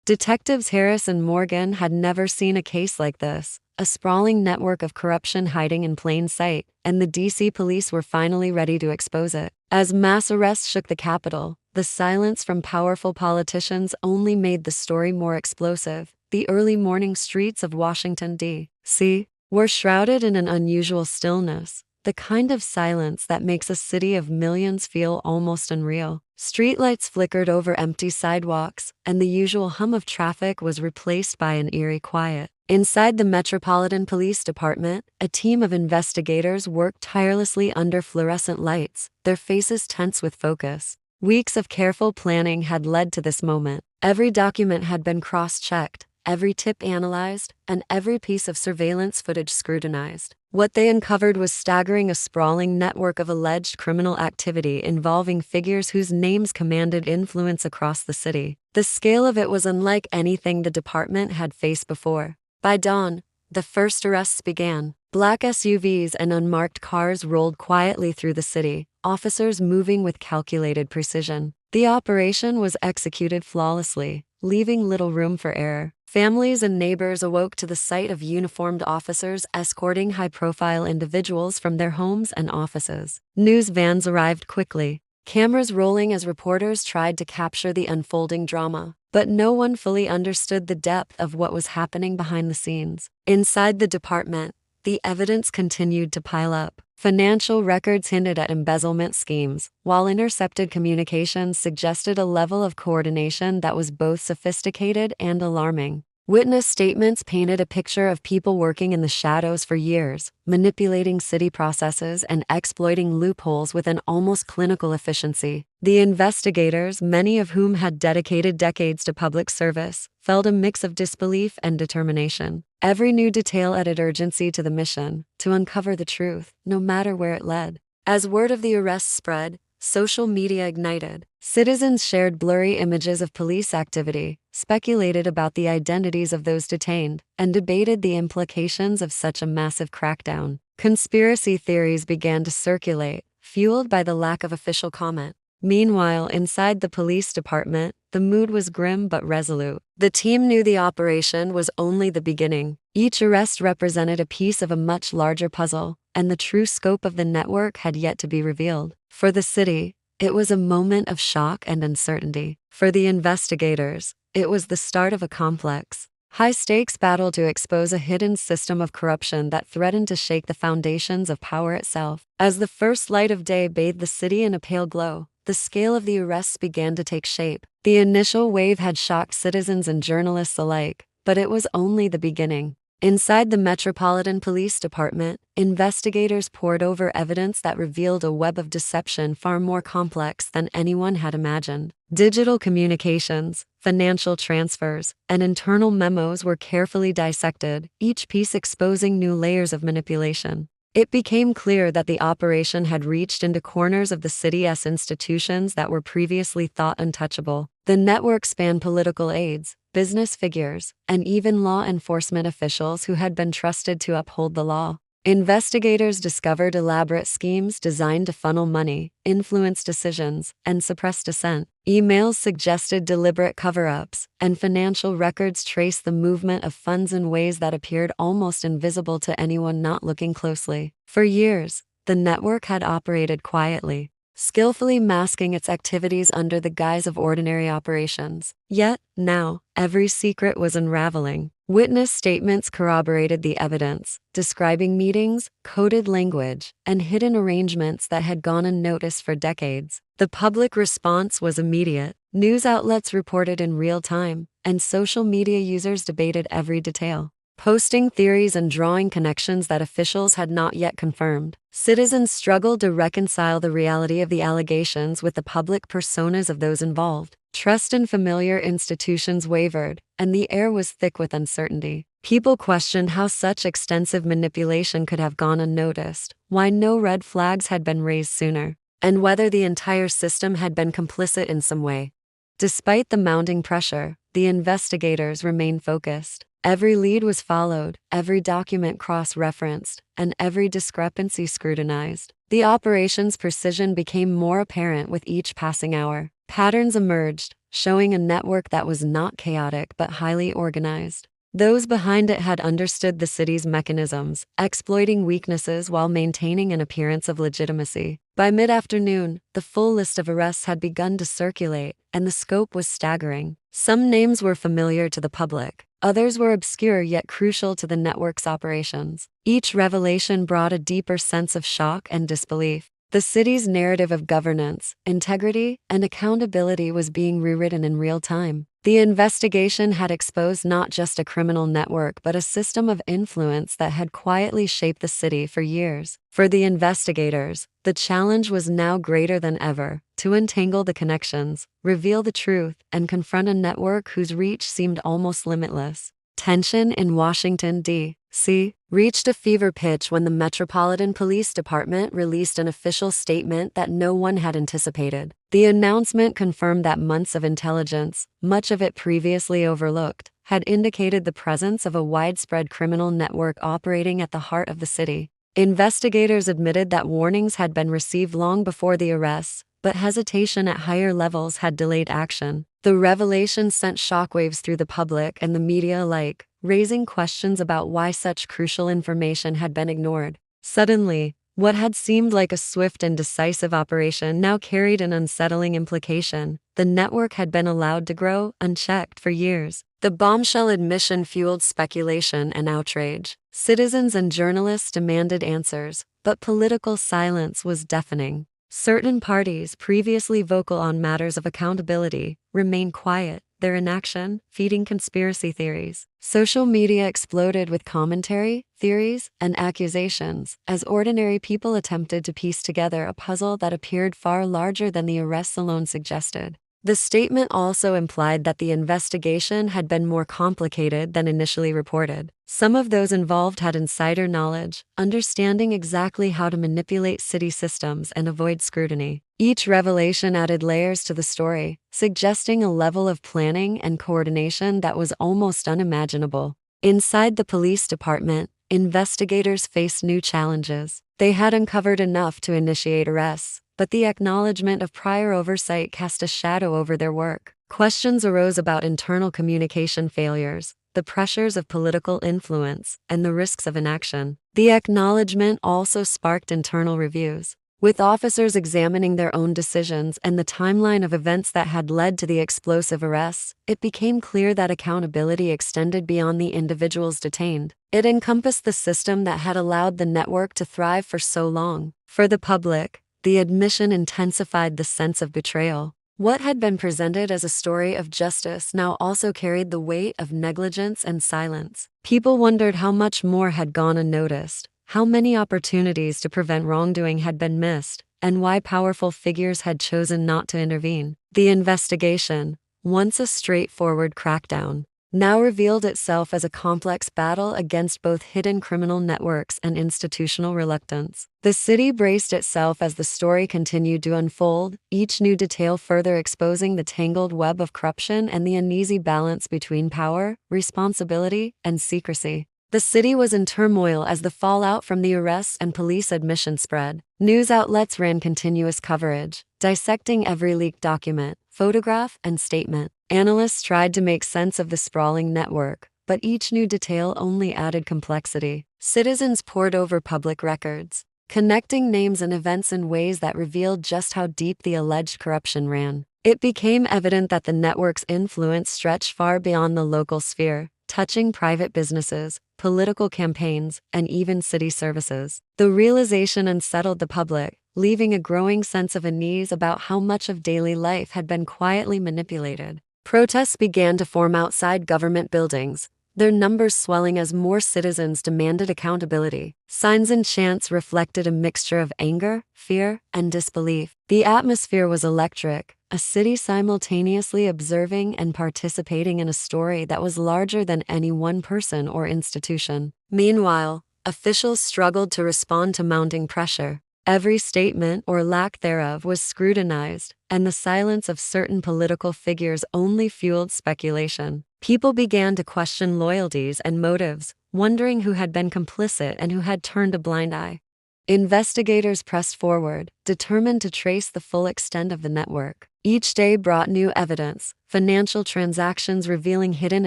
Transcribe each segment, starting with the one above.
Detectives Harris and Morgan had never seen a case like this, a sprawling network of corruption hiding in plain sight, and the DC police were finally ready to expose it. As mass arrests shook the Capitol, the silence from powerful politicians only made the story more explosive. The early morning streets of Washington, D.C. were shrouded in an unusual stillness, the kind of silence that makes a city of millions feel almost unreal. Streetlights flickered over empty sidewalks, and the usual hum of traffic was replaced by an eerie quiet. Inside the Metropolitan Police Department, a team of investigators worked tirelessly under fluorescent lights, their faces tense with focus. Weeks of careful planning had led to this moment. Every document had been cross-checked, every tip analyzed, and every piece of surveillance footage scrutinized. What they uncovered was staggering: a sprawling network of alleged criminal activity involving figures whose names commanded influence across the city. The scale of it was unlike anything the department had faced before. By dawn, the first arrests began. Black SUVs and unmarked cars rolled quietly through the city, officers moving with calculated precision. The operation was executed flawlessly, leaving little room for error. Families and neighbors awoke to the sight of uniformed officers escorting high-profile individuals from their homes and offices. News vans arrived quickly, cameras rolling as reporters tried to capture the unfolding drama. But no one fully understood the depth of what was happening behind the scenes. Inside the department, the evidence continued to pile up. Financial records hinted at embezzlement schemes, while intercepted communications suggested a level of coordination that was both sophisticated and alarming. Witness statements painted a picture of people working in the shadows for years, manipulating city processes and exploiting loopholes with an almost clinical efficiency. The investigators, many of whom had dedicated decades to public service, felt a mix of disbelief and determination. Every new detail added urgency to the mission, to uncover the truth, no matter where it led. As word of the arrests spread, social media ignited. Citizens shared blurry images of police activity, speculated about the identities of those detained, and debated the implications of such a massive crackdown. Conspiracy theories began to circulate, fueled by the lack of official comment. Meanwhile, inside the police department, the mood was grim but resolute. The team knew the operation was only the beginning. Each arrest represented a piece of a much larger puzzle, and the true scope of the network had yet to be revealed. For the city, it was a moment of shock and uncertainty. For the investigators, it was the start of a complex, high-stakes battle to expose a hidden system of corruption that threatened to shake the foundations of power itself. As the first light of day bathed the city in a pale glow, the scale of the arrests began to take shape. The initial wave had shocked citizens and journalists alike, but it was only the beginning. Inside the Metropolitan Police Department, investigators pored over evidence that revealed a web of deception far more complex than anyone had imagined. Digital communications, financial transfers, and internal memos were carefully dissected, each piece exposing new layers of manipulation. It became clear that the operation had reached into corners of the city's institutions that were previously thought untouchable. The network spanned political aides, business figures, and even law enforcement officials who had been trusted to uphold the law. Investigators discovered elaborate schemes designed to funnel money, influence decisions, and suppress dissent. Emails suggested deliberate cover-ups, and financial records traced the movement of funds in ways that appeared almost invisible to anyone not looking closely. For years, the network had operated quietly, skillfully masking its activities under the guise of ordinary operations. Yet, now, every secret was unraveling. Witness statements corroborated the evidence, describing meetings, coded language, and hidden arrangements that had gone unnoticed for decades. The public response was immediate. News outlets reported in real time, and social media users debated every detail, posting theories and drawing connections that officials had not yet confirmed. Citizens struggled to reconcile the reality of the allegations with the public personas of those involved. Trust in familiar institutions wavered, and the air was thick with uncertainty. People questioned how such extensive manipulation could have gone unnoticed, why no red flags had been raised sooner, and whether the entire system had been complicit in some way. Despite the mounting pressure, the investigators remained focused. Every lead was followed, every document cross-referenced, and every discrepancy scrutinized. The operation's precision became more apparent with each passing hour. Patterns emerged, showing a network that was not chaotic but highly organized. Those behind it had understood the city's mechanisms, exploiting weaknesses while maintaining an appearance of legitimacy. By mid-afternoon, the full list of arrests had begun to circulate, and the scope was staggering. Some names were familiar to the public. Others were obscure yet crucial to the network's operations. Each revelation brought a deeper sense of shock and disbelief. The city's narrative of governance, integrity, and accountability was being rewritten in real time. The investigation had exposed not just a criminal network but a system of influence that had quietly shaped the city for years. For the investigators, the challenge was now greater than ever: to untangle the connections, reveal the truth, and confront a network whose reach seemed almost limitless. Tension in Washington, D.C. reached a fever pitch when the Metropolitan Police Department released an official statement that no one had anticipated. The announcement confirmed that months of intelligence, much of it previously overlooked, had indicated the presence of a widespread criminal network operating at the heart of the city. Investigators admitted that warnings had been received long before the arrests, but hesitation at higher levels had delayed action. The revelation sent shockwaves through the public and the media alike, raising questions about why such crucial information had been ignored. Suddenly, what had seemed like a swift and decisive operation now carried an unsettling implication. The network had been allowed to grow, unchecked, for years. The Bombshell admission fueled speculation and outrage. Citizens and journalists demanded answers, but political silence was deafening. Certain parties, previously vocal on matters of accountability, remained quiet, their inaction feeding conspiracy theories. Social media exploded with commentary, theories, and accusations as ordinary people attempted to piece together a puzzle that appeared far larger than the arrests alone suggested. The statement also implied that the investigation had been more complicated than initially reported. Some of those involved had insider knowledge, understanding exactly how to manipulate city systems and avoid scrutiny. Each revelation added layers to the story, suggesting a level of planning and coordination that was almost unimaginable. Inside the police department, investigators faced new challenges. They had uncovered enough to initiate arrests, but the acknowledgement of prior oversight cast a shadow over their work. Questions arose about internal communication failures, the pressures of political influence, and the risks of inaction. The acknowledgement also sparked internal reviews, with officers examining their own decisions and the timeline of events that had led to the explosive arrests. It became clear that accountability extended beyond the individuals detained. It encompassed the system that had allowed the network to thrive for so long. For the public, the admission intensified the sense of betrayal. What had been presented as a story of justice now also carried the weight of negligence and silence. People wondered how much more had gone unnoticed, how many opportunities to prevent wrongdoing had been missed, and why powerful figures had chosen not to intervene. The investigation, once a straightforward crackdown, now revealed itself as a complex battle against both hidden criminal networks and institutional reluctance. The city braced itself as the story continued to unfold, each new detail further exposing the tangled web of corruption and the uneasy balance between power, responsibility, and secrecy. The city was in turmoil as the fallout from the arrests and police admission spread. News outlets ran continuous coverage, dissecting every leaked document, photograph, and statement. Analysts tried to make sense of the sprawling network, but each new detail only added complexity. Citizens pored over public records, connecting names and events in ways that revealed just how deep the alleged corruption ran. It became evident that the network's influence stretched far beyond the local sphere, touching private businesses, political campaigns, and even city services. The realization unsettled the public, leaving a growing sense of unease about how much of daily life had been quietly manipulated. Protests began to form outside government buildings, their numbers swelling as more citizens demanded accountability. Signs and chants reflected a mixture of anger, fear, and disbelief. The atmosphere was electric, a city simultaneously observing and participating in a story that was larger than any one person or institution. Meanwhile, officials struggled to respond to mounting pressure. Every statement or lack thereof was scrutinized, and the silence of certain political figures only fueled speculation. People began to question loyalties and motives, wondering who had been complicit and who had turned a blind eye. Investigators pressed forward, determined to trace the full extent of the network. Each day brought new evidence: financial transactions revealing hidden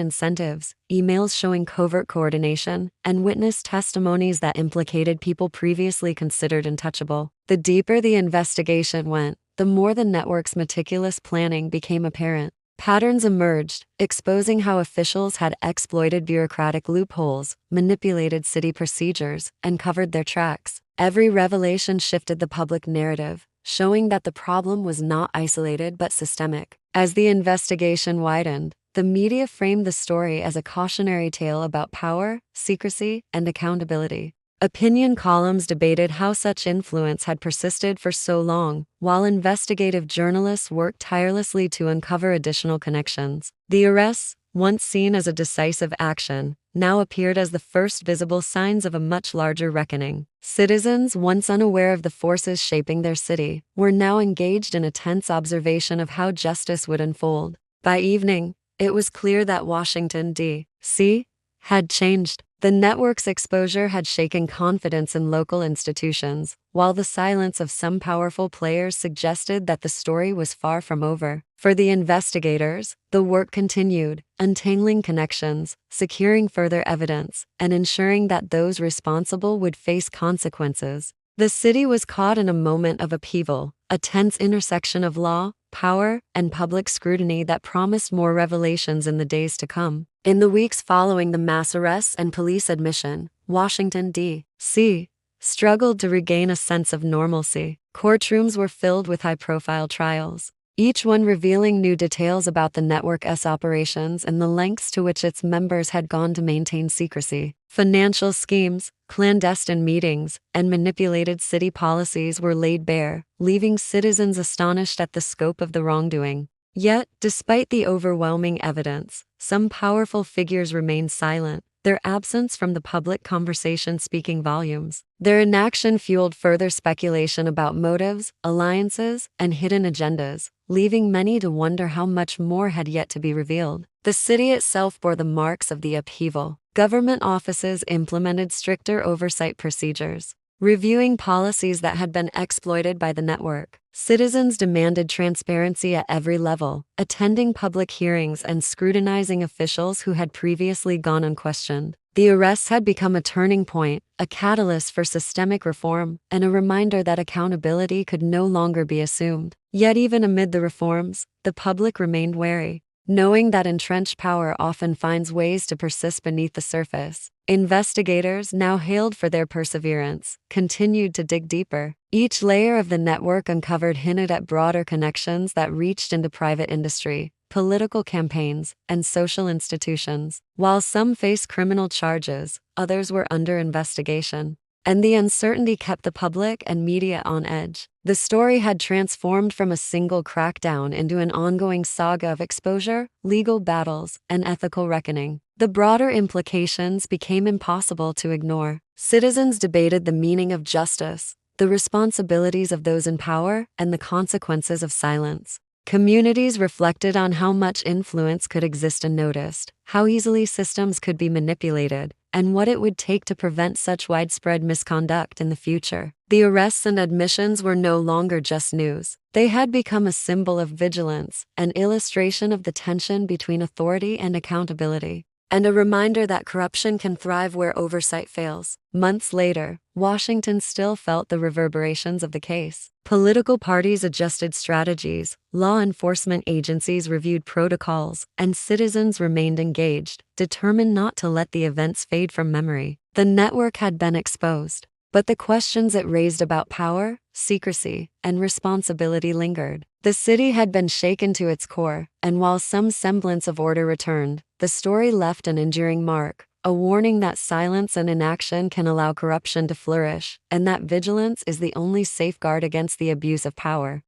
incentives, emails showing covert coordination, and witness testimonies that implicated people previously considered untouchable. The deeper the investigation went, the more the network's meticulous planning became apparent. Patterns emerged, exposing how officials had exploited bureaucratic loopholes, manipulated city procedures, and covered their tracks. Every revelation shifted the public narrative, showing that the problem was not isolated but systemic. As the investigation widened, the media framed the story as a cautionary tale about power, secrecy, and accountability. Opinion columns debated how such influence had persisted for so long, while investigative journalists worked tirelessly to uncover additional connections. The arrests, once seen as a decisive action, now appeared as the first visible signs of a much larger reckoning. Citizens, once unaware of the forces shaping their city, were now engaged in a tense observation of how justice would unfold. By evening, it was clear that Washington, D.C. had changed. The network's exposure had shaken confidence in local institutions, while the silence of some powerful players suggested that the story was far from over. For the investigators, the work continued, untangling connections, securing further evidence, and ensuring that those responsible would face consequences. The city was caught in a moment of upheaval, a tense intersection of law, power, and public scrutiny that promised more revelations in the days to come. In the weeks following the mass arrests and police admission, Washington, D.C. struggled to regain a sense of normalcy. Courtrooms were filled with high-profile trials, each one revealing new details about the network's operations and the lengths to which its members had gone to maintain secrecy. Financial schemes, clandestine meetings, and manipulated city policies were laid bare, leaving citizens astonished at the scope of the wrongdoing. Yet, despite the overwhelming evidence, some powerful figures remained silent, their absence from the public conversation speaking volumes. Their inaction fueled further speculation about motives, alliances, and hidden agendas, leaving many to wonder how much more had yet to be revealed. The city itself bore the marks of the upheaval. Government offices implemented stricter oversight procedures, reviewing policies that had been exploited by the network. Citizens demanded transparency at every level, attending public hearings and scrutinizing officials who had previously gone unquestioned. The arrests had become a turning point, a catalyst for systemic reform, and a reminder that accountability could no longer be assumed. Yet even amid the reforms, the public remained wary, knowing that entrenched power often finds ways to persist beneath the surface. Investigators, now hailed for their perseverance, continued to dig deeper. Each layer of the network uncovered hinted at broader connections that reached into private industry, political campaigns, and social institutions. While some faced criminal charges, others were under investigation, and the uncertainty kept the public and media on edge. The story had transformed from a single crackdown into an ongoing saga of exposure, legal battles, and ethical reckoning. The broader implications became impossible to ignore. Citizens debated the meaning of justice, the responsibilities of those in power, and the consequences of silence. Communities reflected on how much influence could exist unnoticed, how easily systems could be manipulated, and what it would take to prevent such widespread misconduct in the future. The arrests and admissions were no longer just news. They had become a symbol of vigilance, an illustration of the tension between authority and accountability, and a reminder that corruption can thrive where oversight fails. Months later, Washington still felt the reverberations of the case. Political parties adjusted strategies, law enforcement agencies reviewed protocols, and citizens remained engaged, determined not to let the events fade from memory. The network had been exposed, but the questions it raised about power, secrecy, and responsibility lingered. The city had been shaken to its core, and while some semblance of order returned, the story left an enduring mark, a warning that silence and inaction can allow corruption to flourish, and that vigilance is the only safeguard against the abuse of power.